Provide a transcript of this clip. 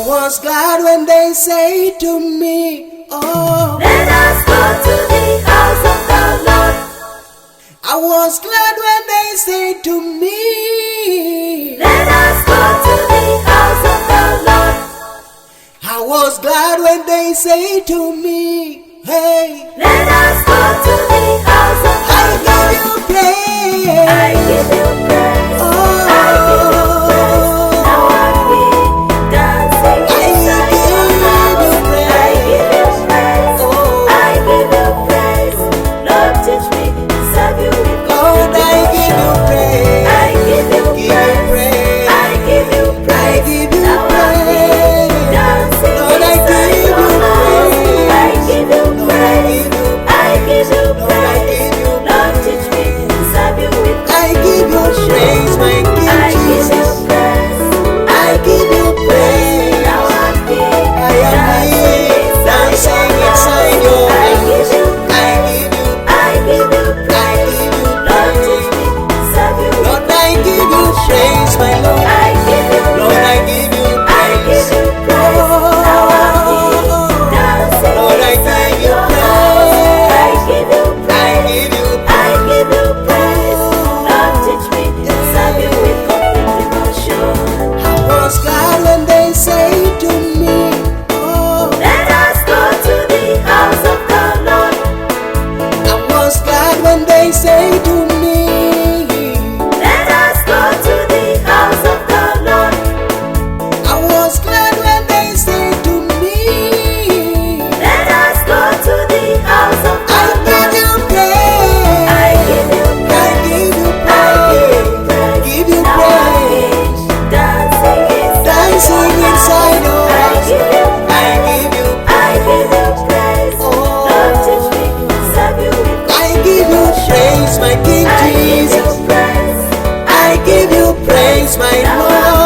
was glad when they say to me, oh, let us go to the house of the Lord. I was glad when they say to me, Let us go to the house of the Lord. I was glad when they say to me, hey, Let us go to the house of the Lord. I give you praise. I give you praise. Oh, I give you praise. Now I'm here dancing inside your house. I give you praise. I give you praise. Lord, teach me to serve you with Lord, I give you praise. I give you praise. I give you praise. Now I'm here dancing inside your house. I give you praise. I give you praise. Lord, teach me to serve you with I give you praise, my King I give you Jesus. praise. I give you praise. Now I'm here I am here dancing inside your I give house. you I praise. give you, I give you I praise. give you Lord, teach praise. me to serve you with Lord, I give you praise, my Lord. I give you Lord, I praise. give you I give praise. you praise. Now I'm here Oh, dancing Lord, I inside give you your house. I praise. give you I praise. give you I praise. give you praise. Lord, teach me to serve you with complete devotion. I was glad when they say to me, oh, Let us go to the house of the Lord. I was glad when they say to me, Let us go to the house of the Lord. I was glad when they say to me, Let us go to the house of the I give Lord. you praise. I give you I praise. give you I praise. Give you Now I'm praise. here dancing Dancing inside your I house. give you I give you I give you praise. Lord, teach me to serve you with I give you praise, my King I give you Jesus. praise. I give you praise, my Now I'm Lord.